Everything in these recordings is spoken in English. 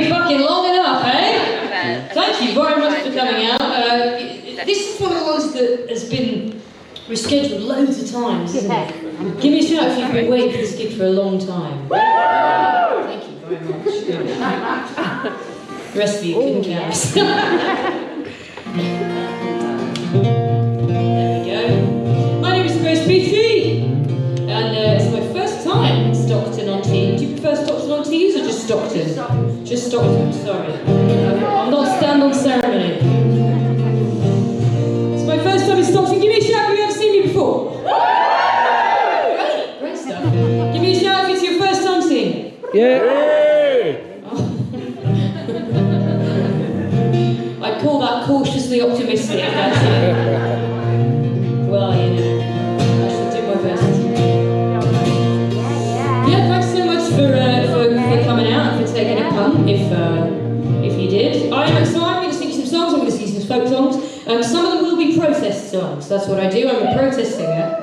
be fucking long enough, eh? Thank you very much for coming out. This is one of the ones that has been rescheduled loads of times, isn't it? Give me a shout if you've been waiting for this gig for a long time. Thank you very much. The rest of you couldn't count. There we go. My name is PETRIE, and it's my first time Stockton on Teams. Do you prefer Stockton on Teams or just Stockton? Just Stockton, sorry. I'm not stand on ceremony. It's my first time in Stockton. Give me a shout if you've ever seen me before. Great stuff. Give me a shout if it's your first time seeing me. Yeah. I'd call that cautiously optimistic, actually. Well, you know, I should do my best. Yeah, thanks so much for coming out and for taking a punt, if you did. So I'm going to sing some songs, I'm going to sing some folk songs. Some of them will be protest songs, that's what I do, I'm a protest singer.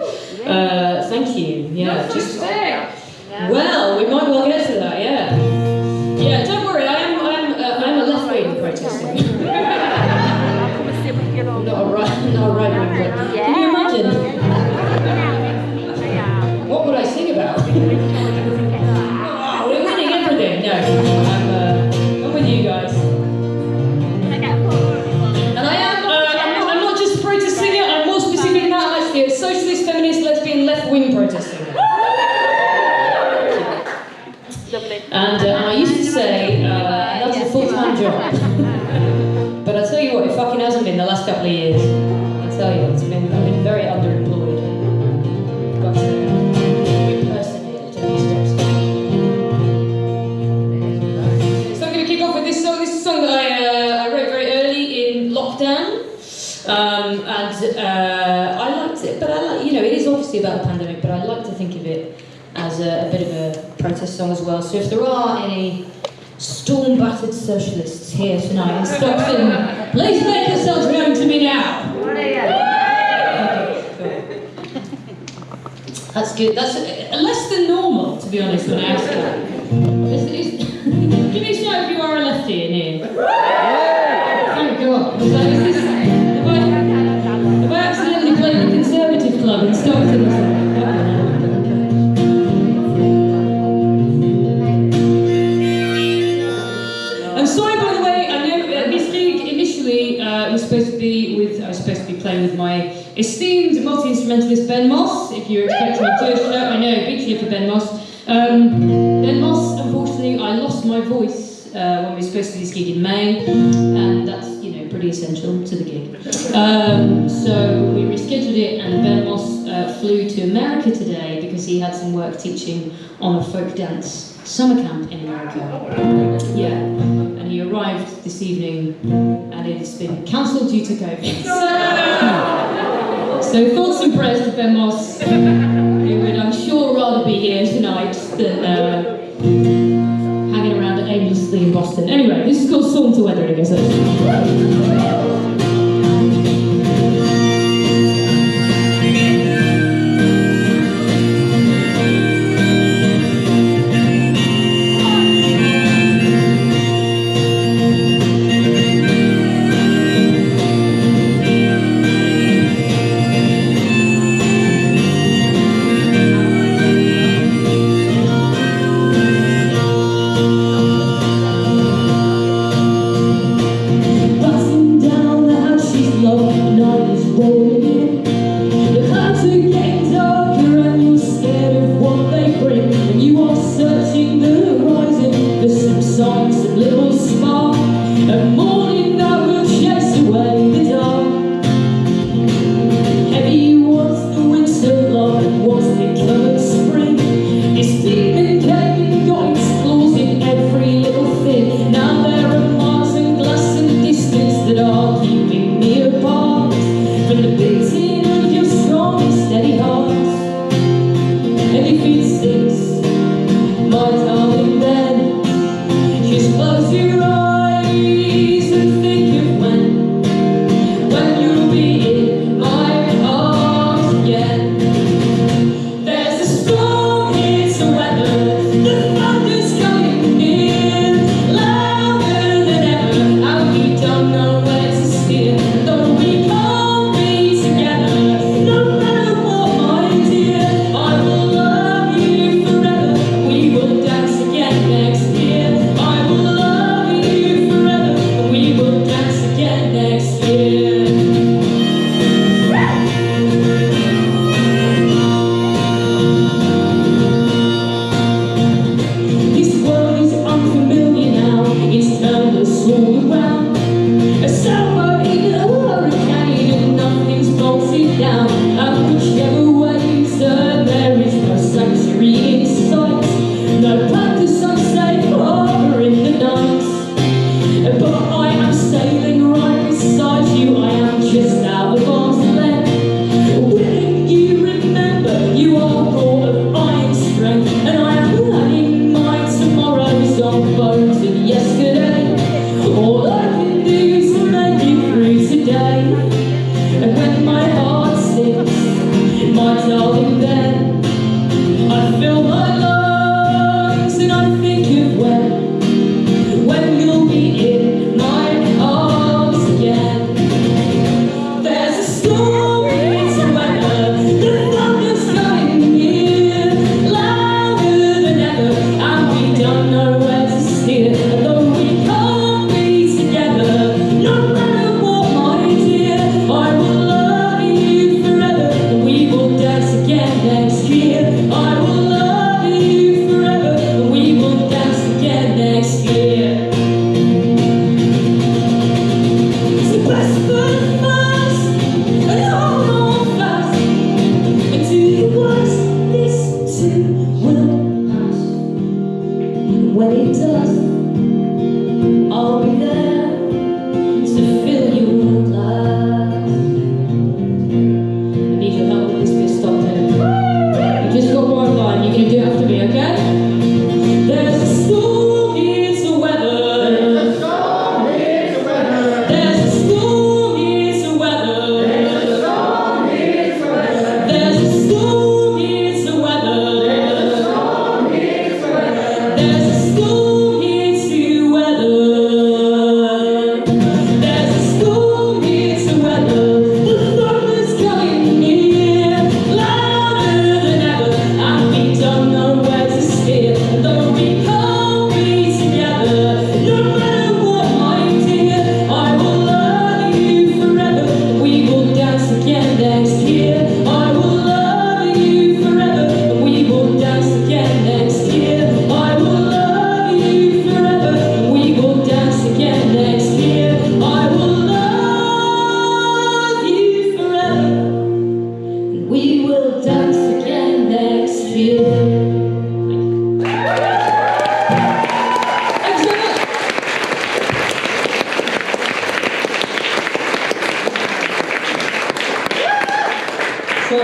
Thank you, yeah. Just well, we might well get to that, yeah. Yeah, don't worry, I'm a left-wing protest singer. Not a right-wing protest. Can you imagine? What would I sing about? Oh, we're winning everything. No, I'm with you guys. And I'm not just a protest singer, I'm more specific than that. I'm actually a socialist, feminist, lesbian, left-wing protest singer. And I used to say that's a full-time job. But I tell you what, it fucking hasn't been the last couple of years. I tell you, I've been very underemployed. But impersonated, don't you stop. So I'm going to kick off with this song. This is a song that I wrote very early in lockdown. I liked it, but it is obviously about the pandemic, but I like to think of it as a bit of a protest song as well. So if there are any storm-battered socialists here tonight in Stockton, please make yourselves known to me now. That's good. That's less than normal, to be honest, when I ask that. Give me a shout if you are a lefty in here. Thank God. Have I accidentally played the Conservative Club in Stockton or something? I'm sorry, by the way, I know this gig initially I was supposed to be playing with my esteemed multi-instrumentalist Ben Moss. If you're expecting a tour show, I know, big cheer for Ben Moss. Ben Moss, unfortunately, I lost my voice when we were supposed to do this gig in May, and that's, pretty essential to the gig. So we rescheduled it, and Ben Moss flew to America today because he had some work teaching on a folk dance summer camp in America. Yeah, and he arrived this evening, and it's been cancelled due to COVID. So thoughts and prayers to Ben Moss, who would, I'm sure, rather be here tonight than hanging around aimlessly in Boston. Anyway, this is called Storm to Weather, I guess.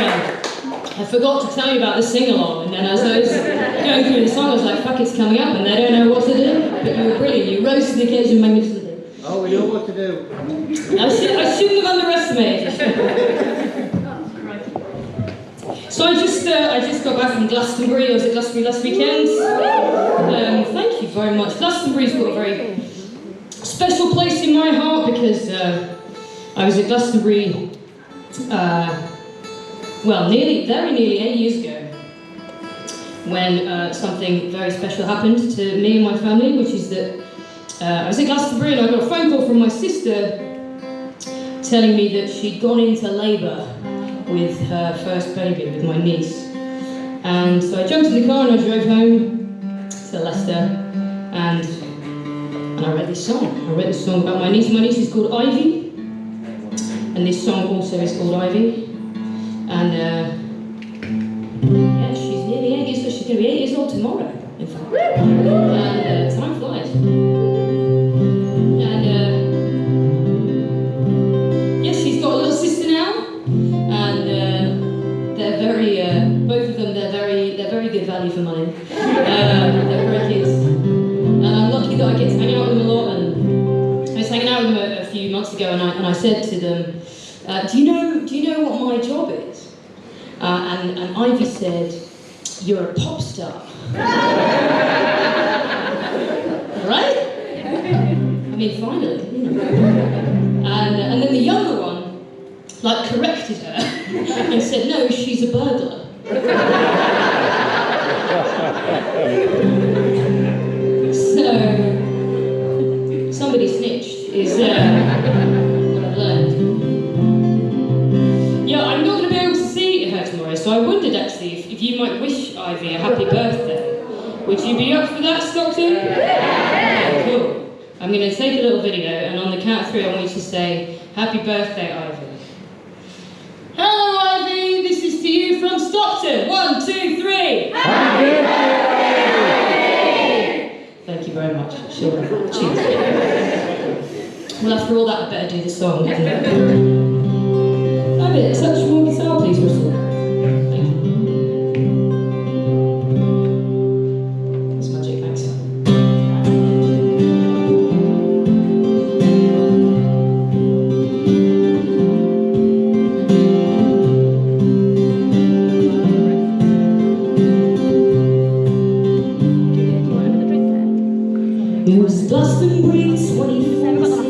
I forgot to tell you about the sing-along, and then as I was going through the song, I was like, fuck, it's coming up, and they don't know what to do. But you were brilliant. You rose to the occasion magnificently. Oh, we know what to do. I shouldn't have underestimated. So I just got back from Glastonbury. I was at Glastonbury last weekend. Thank you very much. Glastonbury's got a very special place in my heart because I was at Glastonbury, well, very nearly 8 years ago, when something very special happened to me and my family, which is that I was at Glastonbury and I got a phone call from my sister telling me that she'd gone into labour with her first baby, with my niece. And so I jumped in the car and I drove home to Leicester, and I wrote this song. I wrote this song about my niece. My niece is called Ivy, and this song also is called Ivy. And yeah, she's nearly 8 years old. She's going to be 8 years old tomorrow, in fact. And time flies. And yes, she's got a little sister now, and they're very, both of them, they're very good value for money. They're great kids, and I'm lucky that I get to hang out with them a lot. And I was hanging out with them a few months ago, and I said to them, do you know what my job is? And Ivy said, you're a pop star. Right? I mean, finally, you know. And then the younger one, like, corrected her and said, no, she's a burglar. So, somebody snitched is what I've learned. Yeah, I'm not going to be able to see her tomorrow, so I wondered actually if you might wish Ivy a happy birthday. Would you be up for that, Stockton? Yeah. Cool. I'm going to take a little video, and on the count of 3 I want you to say, happy birthday, Ivy. Hello, Ivy, this is to you from Stockton. 1, 2, 3. Happy birthday! Thank you very much. Sure. Cheers. Well, after all that, I better do the song, isn't it? A bit, touch more guitar, please, Russell. Thank you. It's magic, thanks. It was Glastonbury 2014.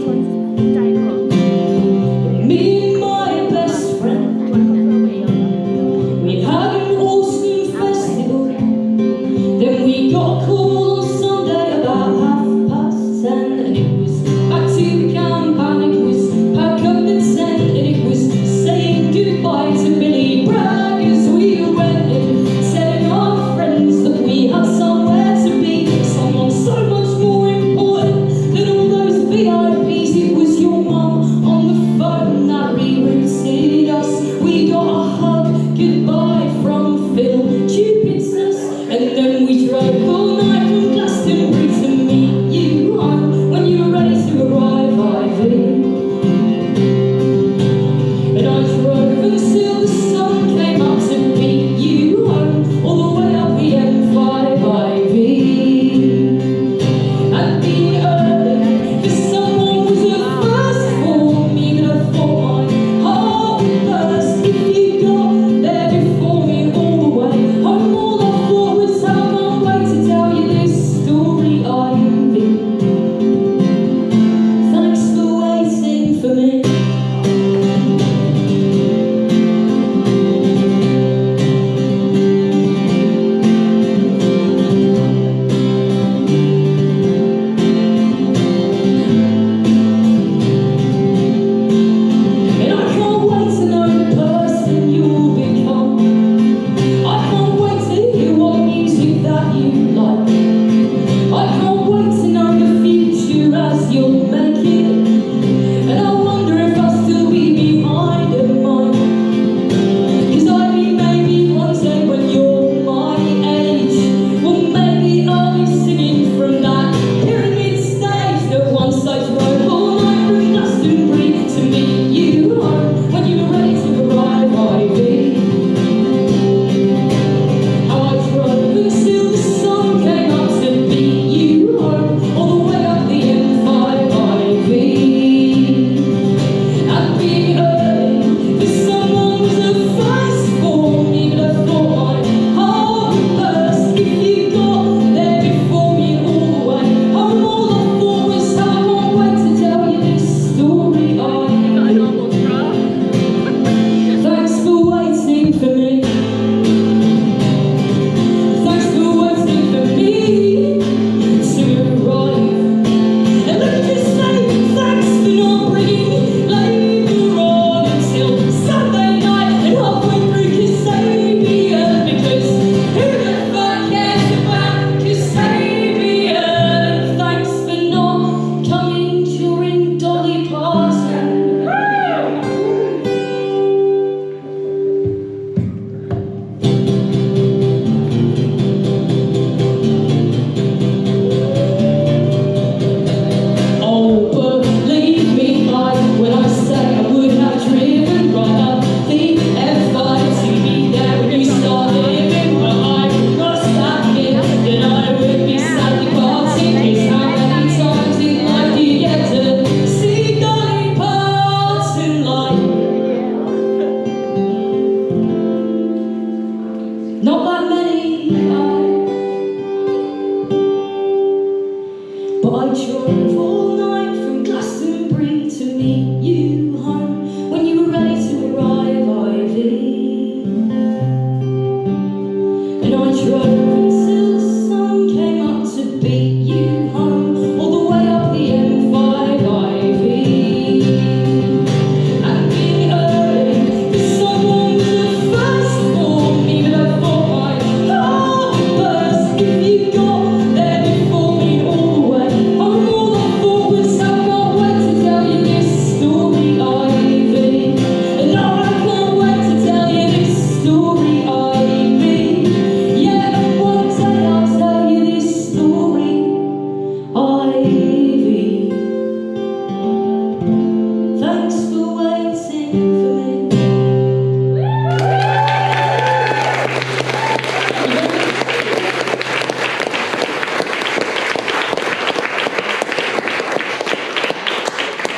It was your mom.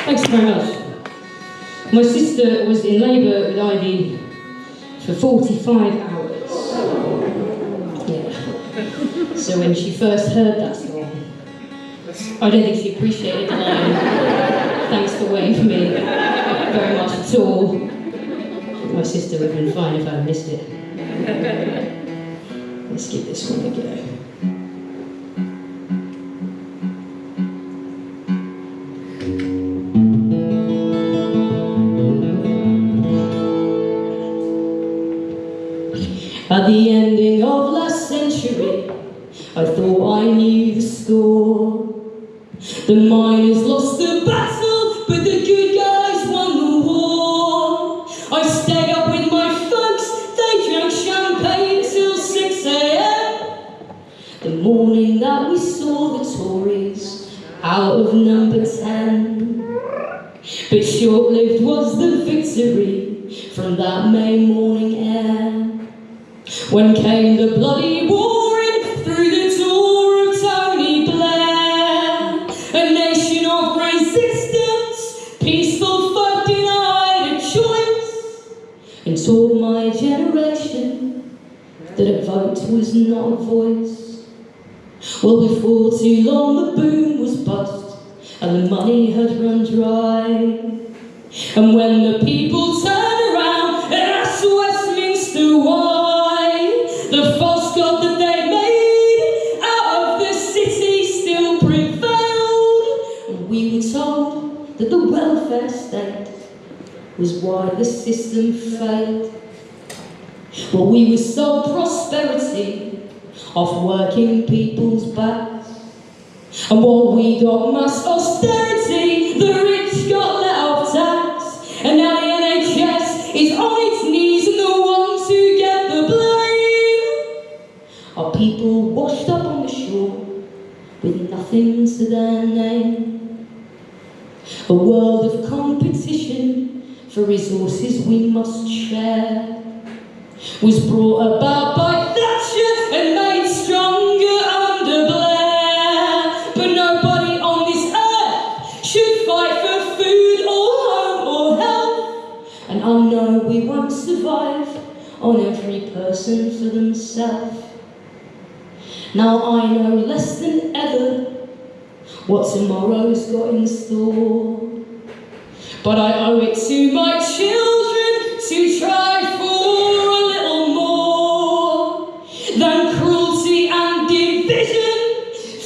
Thanks very much. My sister was in labour with Ivy for 45 hours. Yeah. So when she first heard that song, I don't think she appreciated the line, "Thanks for waiting for me," very much at all. My sister would have been fine if I had missed it. Let's give this one a go. At the ending of last century, I thought I knew the score. The miners lost the battle, but the good guys won the war. I stayed up with my folks, they drank champagne till 6 a.m. The morning that we saw the Tories out of number 10. But short-lived was the victory from that May morning air. When came the bloody war in through the door of Tony Blair, a nation of resistance, peaceful folk denied a choice, and told my generation that a vote was not a voice. Well, before too long the boom was bust and the money had run dry, and when the people turned around and asked Westminster why, the false god that they made out of the city still prevailed, and we were told that the welfare state was why the system failed. Well, we were sold prosperity off working people's backs, and while we got mass austerity, the rich got let off tax, and now the NHS is on its knees and the ones who get the blame are people washed up on the shore with nothing to their name. A world of competition for resources we must share was brought about by Thatcher and made stronger under Blair. But nobody on this earth should fight for food or home or health, and I know we won't survive on every person for themselves. Now I know less than ever what tomorrow's got in store, but I owe it to my children to try for a little more than cruelty and division,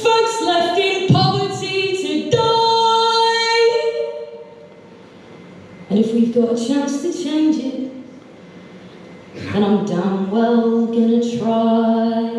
folks left in poverty to die. And if we've got a chance to change it, then I'm damn well gonna try.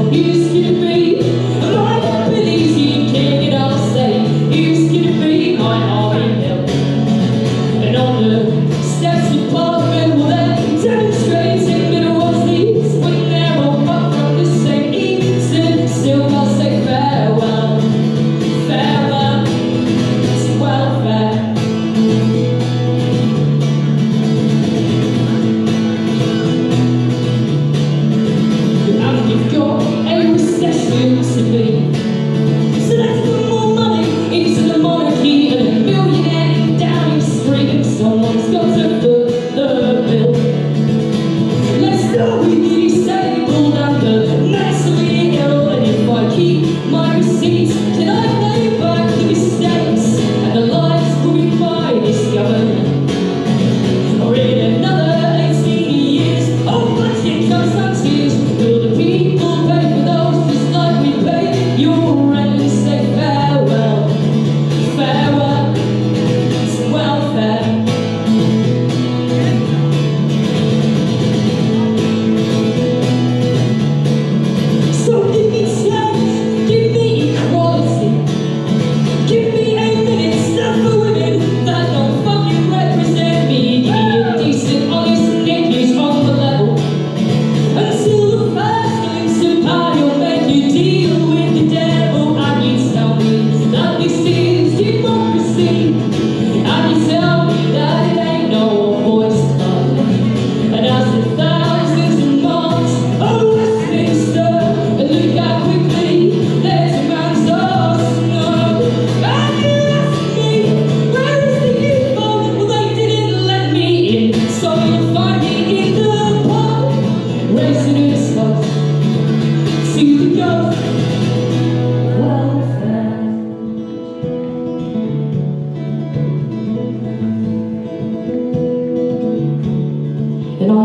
Used to be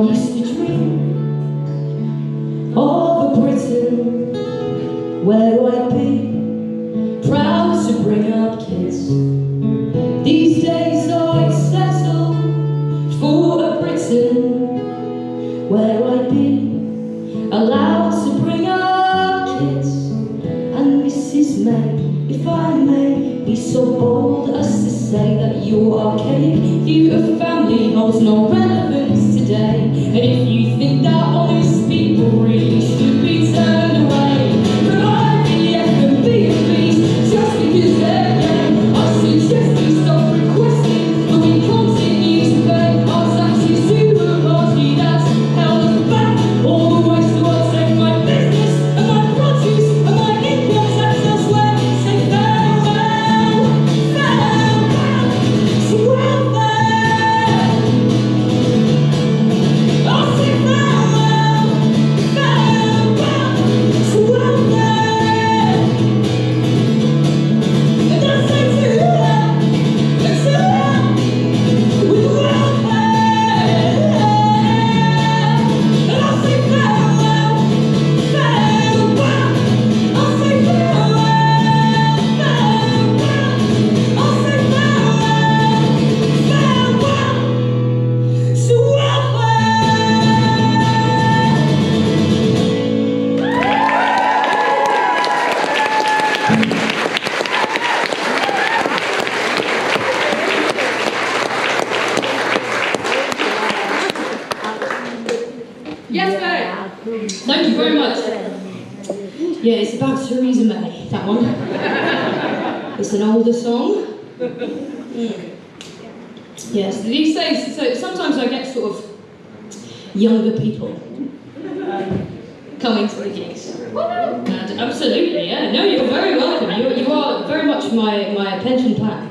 used to dream of a Britain where I'd be proud to bring up kids. These days I'd settle for a Britain where I'd be allowed to bring up kids. And Mrs. May, if I may be so bold as to say that your archaic view of family holds no relevance today. And if you think that honest people really should be turned away from IVF and B&Bs just because they're gay, I suggest we stop requesting that we continue to pay our taxes to a party that's held us back all the way. So I'll take my business and my produce and my income tax elsewhere. Say farewell, farewell to welfare. I'll say farewell, farewell to welfare. And I'll say to hell with welfare. And I'll say farewell, farewell. I'll say farewell, farewell. I'll say farewell, farewell to Yes, mate. Thank you very much. Yeah, it's about Theresa May, that one. It's an older song. Yes, these days, so sometimes I get sort of younger people coming to the gigs. And absolutely, yeah. No, you're very welcome. You are very much my pension plan.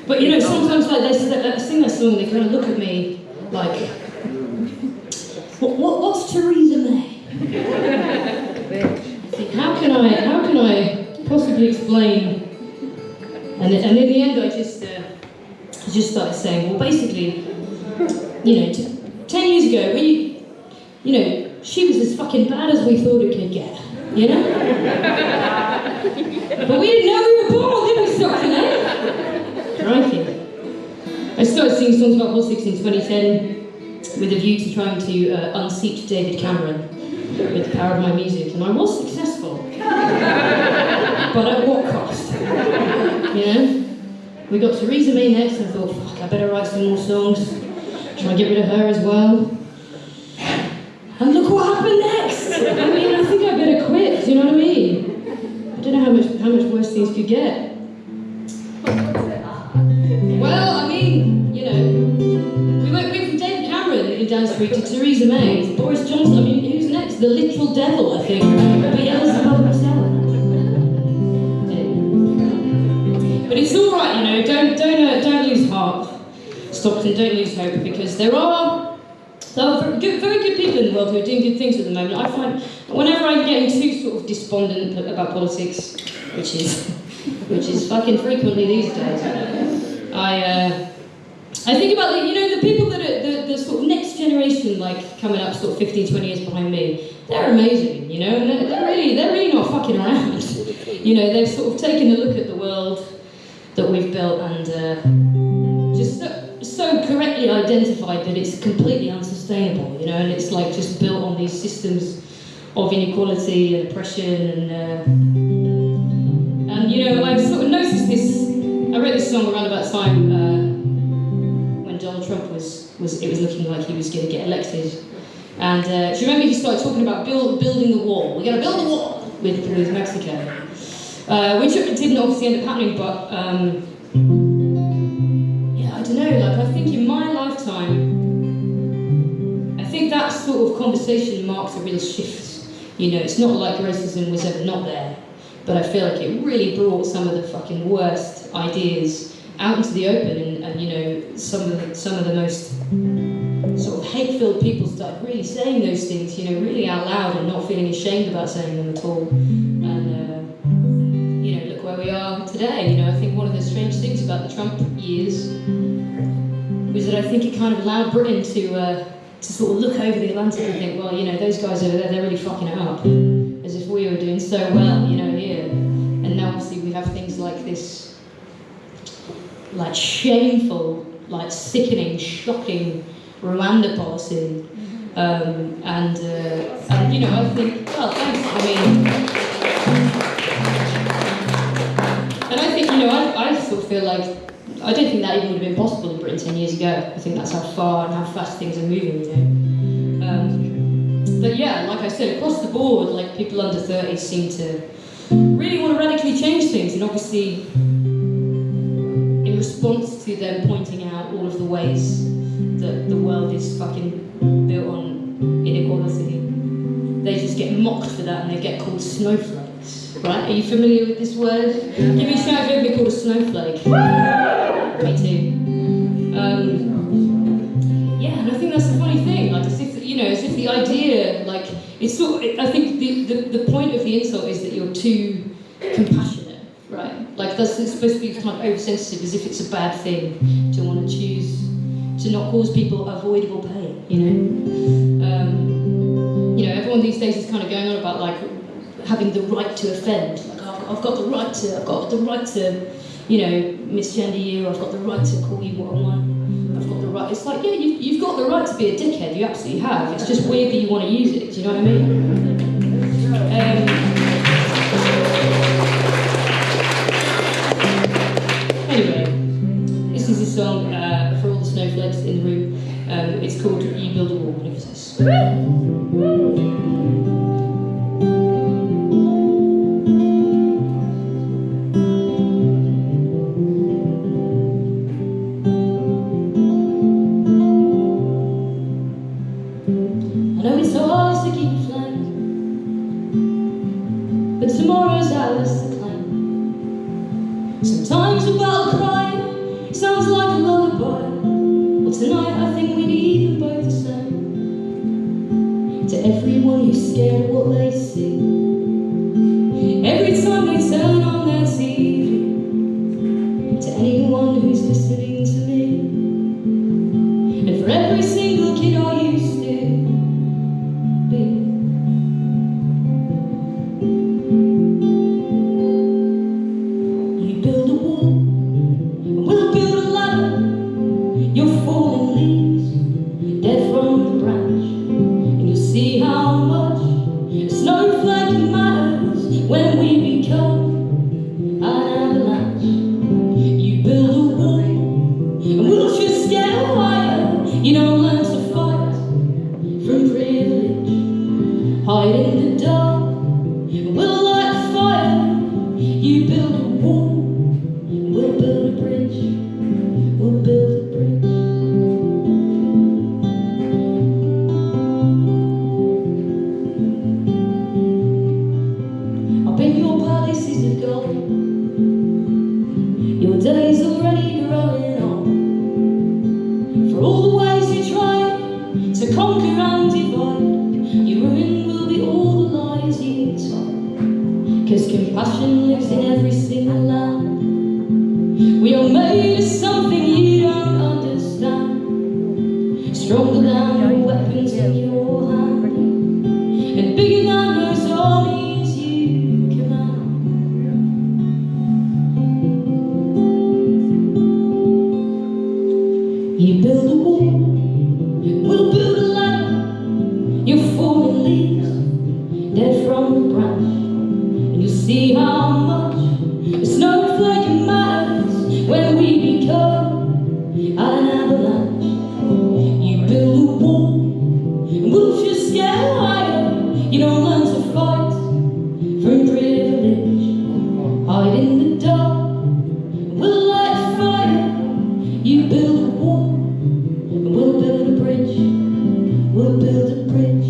But you know, sometimes like they sing that song, they kind of look at me like, what's Theresa May? I think, how can I possibly explain? And in the end, I just started saying, well, basically, you know, 10 years ago, you know, she was as fucking bad as we thought it could get, you know? But we didn't know we were born, did we, Stockton, eh? Crikey. I started singing songs about politics in 2010 with a view to trying to unseat David Cameron with the power of my music, and I was successful. But at what cost? You know? We got Theresa May next, and I thought, fuck, I better write some more songs, try and get rid of her as well. And look what happened next! I mean, I think I better quit, do you know what I mean? I don't know how much worse things could get. Well, I mean, you know, we went from David Cameron in Down Street to Theresa May, to Boris Johnson. I mean, who's next? The literal devil, I think. Beelzebub himself. But it's all right, you know. Don't lose heart, Stockton. Don't lose hope, because there are very good people in the world who are doing good things at the moment. I find whenever I'm getting too sort of despondent about politics, which is fucking frequently these days, I think about the people that are the sort of next generation, like coming up sort of 15, 20 years behind me. They're amazing, you know, and they're really not fucking around. You know, they've sort of taken a look at the world that we've built and just so correctly identified that it's completely unsustainable, you know, and it's like just built on these systems of inequality and oppression and you know, I've sort of noticed this. I wrote this song around about the time when Donald Trump was looking like he was going to get elected, and do you remember he started talking about building the wall? We're going to build a wall with Mexico, which didn't obviously end up happening, but yeah, I don't know. Like, I think in my lifetime, I think that sort of conversation marks a real shift. You know, it's not like racism was ever not there, but I feel like it really brought some of the fucking worst ideas out into the open, and you know, some of the most sort of hate-filled people started really saying those things, you know, really out loud and not feeling ashamed about saying them at all. And you know, look where we are today. You know, I think one of the strange things about the Trump years was that I think it kind of allowed Britain to sort of look over the Atlantic and think, well, you know, those guys over there, they're really fucking it up, as if we were doing so well, you know, here. And now obviously we have things like this, like shameful, like sickening, shocking Rwanda policy. And you know, I think, well, thanks, I mean, and I think, you know, I sort of feel like, I don't think that even would have been possible in Britain 10 years ago. I think that's how far and how fast things are moving, you know. But yeah, like I said, across the board, like people under 30 seem to really want to radically change things, and obviously, in response to them pointing out all of the ways that the world is fucking built on inequality, they just get mocked for that and they get called snowflakes, right? Are you familiar with this word? Give me a shout if you've ever been called a snowflake. Me too. Yeah, and I think that's the funny thing, like as if, you know, as if the idea, like, it's sort of, I think the point of the insult is that you're too compassionate, right? Like that's, it's supposed to be kind of oversensitive, as if it's a bad thing to want to choose to not cause people avoidable pain, you know? You know, everyone these days is kind of going on about like having the right to offend, like I've got the right to, you know, misgender you, I've got the right to call you what I want, I've got the right, it's like, yeah, you've got the right to be a dickhead, you absolutely have, it's just weird that you want to use it, do you know what I mean? Anyway, this is a song for all the snowflakes in the room, it's called You Build a Wall, and it was this. Tomorrow's ours to claim. Sometimes a battle cry sounds like a lullaby. Well, tonight I think we need them both the same. To everyone who's scared of what they see, every time they turn on their TV, to anyone who's listening to me, and for every single kid I used to be. See how much a snowflake matters when we become an avalanche. You build a wall and we'll just get higher. You don't learn to fight from privilege. Hide in the dark and we'll light a fire. You build a wall and we'll build a bridge. We'll build a bridge. Your day's already growing on. For all the ways you try to conquer and divide, your ruin will be all the lies you told. 'Cause compassion lives in every single land. We are made of something you don't understand. Stronger than the weapons in your hand, and bigger than those armies you command. You build a wall, we'll build a ladder. You're falling leaves, dead from the branch, and you'll see how much a snowflake matters when we become an avalanche. You build a wall, and we'll just get higher. You don't learn to fight from privilege. Hide in the dark, we'll light a fire. You build a wall, and we'll build a bridge. We'll build a bridge.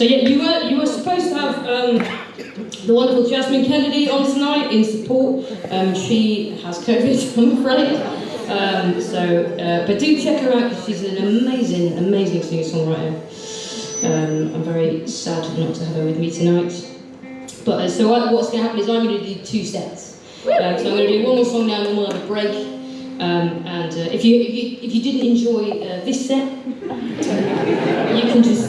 So yeah, you were supposed to have the wonderful Jasmine Kennedy on tonight in support. She has COVID, I'm afraid. But do check her out because she's an amazing, amazing singer-songwriter. I'm very sad not to have her with me tonight. But what's going to happen is I'm going to do 2 sets. So I'm going to do one more song now, and then we'll have a break. If you didn't enjoy this set,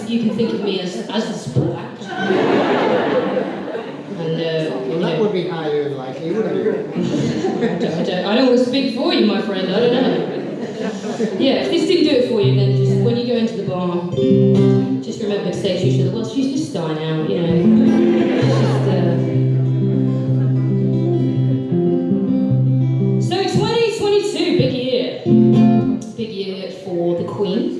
you can think of me as the support act. And Well, that would be highly unlikely, wouldn't it? I don't want to speak for you, my friend. I don't know. Yeah, if this didn't do it for you, then just when you go into the bar, just remember to say to each other, well, she's just dying out, you know. So 2022, big year. Big year for the Queen.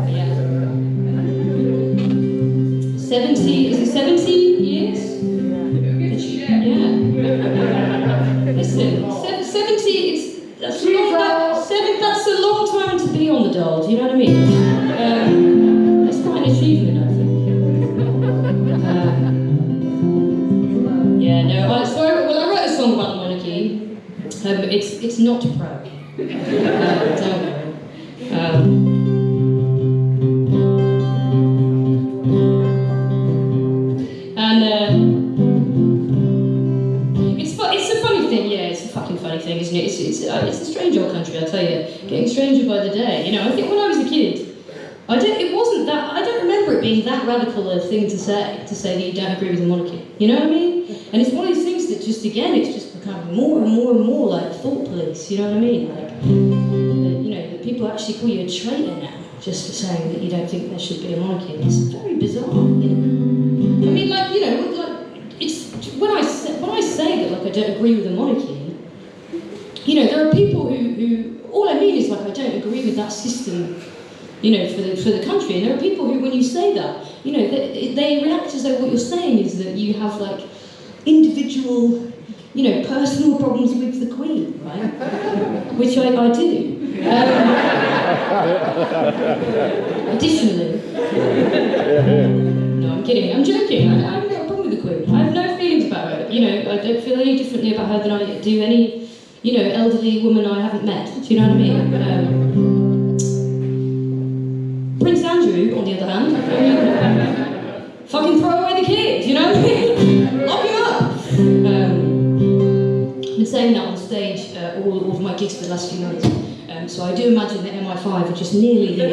Yeah. 70, is it 70 years? Yeah. Listen, 70, that's a long time to be on the dole, do you know what I mean? It's quite an achievement, I think. I wrote a song about the monarchy. It's not pro. Don't worry. It's a funny thing, yeah. It's a fucking funny thing, isn't it? It's a strange old country, I tell you. Getting stranger by the day. You know, I think when I was a kid, I don't remember it being that radical a thing to say that you don't agree with the monarchy. You know what I mean? And it's one of these things that just, again, it's just becoming more and more and more like thought police, you know what I mean? Like, that people actually call you a traitor now, just for saying that you don't think there should be a monarchy. It's very bizarre, you know? I mean, it's, when I say that, I don't agree with the monarchy, there are people who all I mean is, I don't agree with that system, for the country. And there are people who, when you say that, they react as though what you're saying is that you have, individual, personal problems with the Queen, right? Which I do. Additionally. No, I'm kidding. I'm joking. I haven't got a problem with the Queen. I have no feelings about her. I don't feel any differently about her than I do any, elderly woman I haven't met. Do you know what I mean? Prince Andrew, on the other hand, fucking throw away the kid, you know what I mean? Lock him up! I've been saying that on stage all of my gigs for the last few months. So I do imagine that MI5 are just nearly here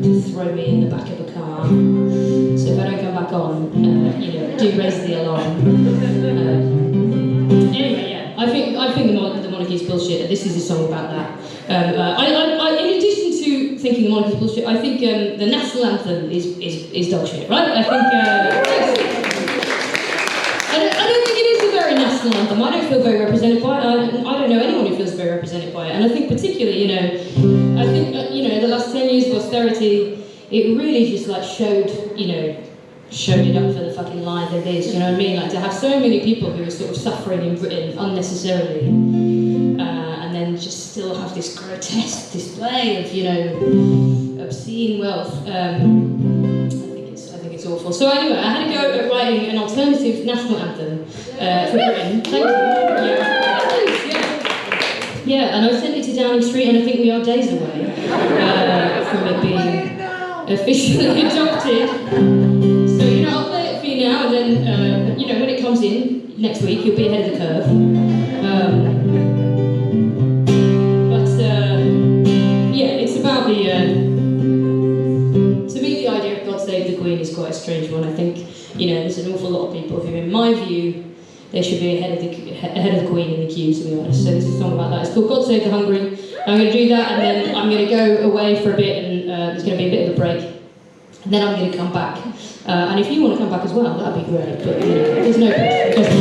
to throw me in the back of a car. So if I don't come back on, do raise the alarm. Anyway, yeah, I think the monarchy is bullshit, and this is a song about that. In addition to thinking the monarchy is bullshit, I think the national anthem is dog shit, right? I think I don't think it is a very national anthem. I don't feel very represented by it. I don't know anyone who feels very represented by it. And I think particularly, the last 10 years of austerity, it really just showed it up for the fucking lie that it is, you know what I mean? To have so many people who are sort of suffering in Britain unnecessarily, and then just still have this grotesque display of, obscene wealth. I think it's awful. So anyway, I had to go at writing an alternative national anthem for Britain. Thank you. Yeah, and I sent it to Downing Street, and I think we are days away from it being officially adopted. So, I'll play it for you now, and then, when it comes in next week, you'll be ahead of the curve. It's about the, to me, the idea of God Save the Queen is quite a strange one. I think, there's an awful lot of people who, in my view, they should be ahead of the Queen in the queue, to be honest. So this is a song about that. It's called God Save the Hungry. I'm going to do that, and then I'm going to go away for a bit, and there's going to be a bit of a break. And then I'm going to come back. And if you want to come back as well, that'd be great. But, there's no pressure.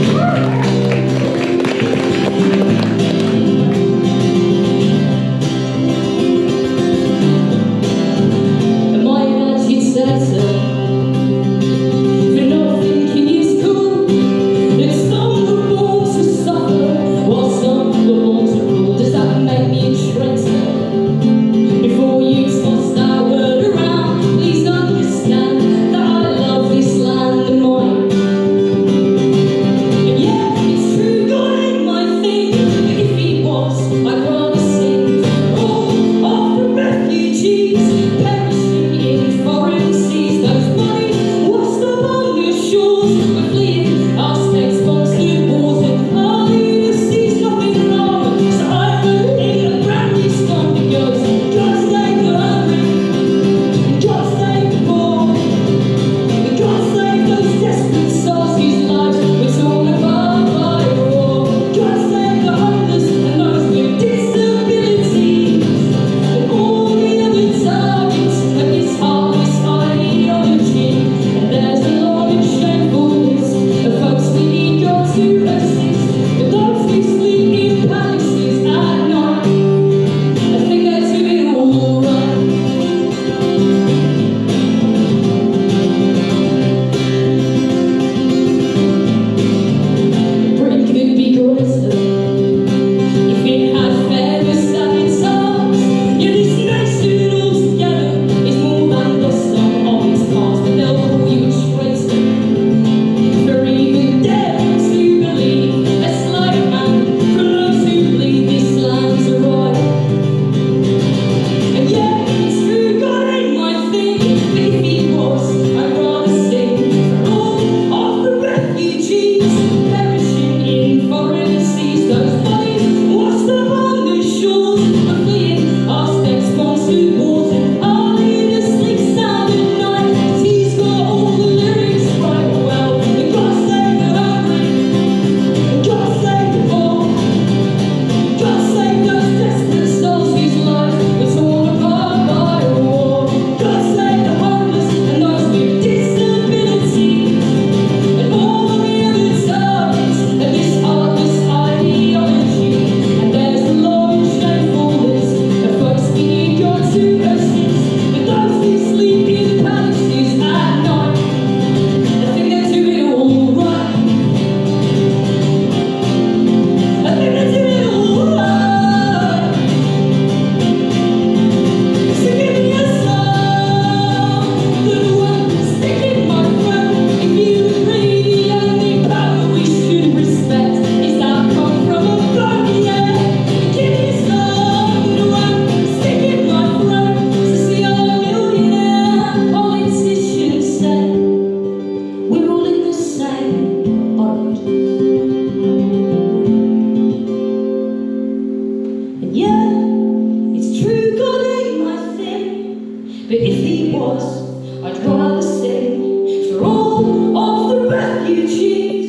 Before you was, I'd rather say, for all of the refugees.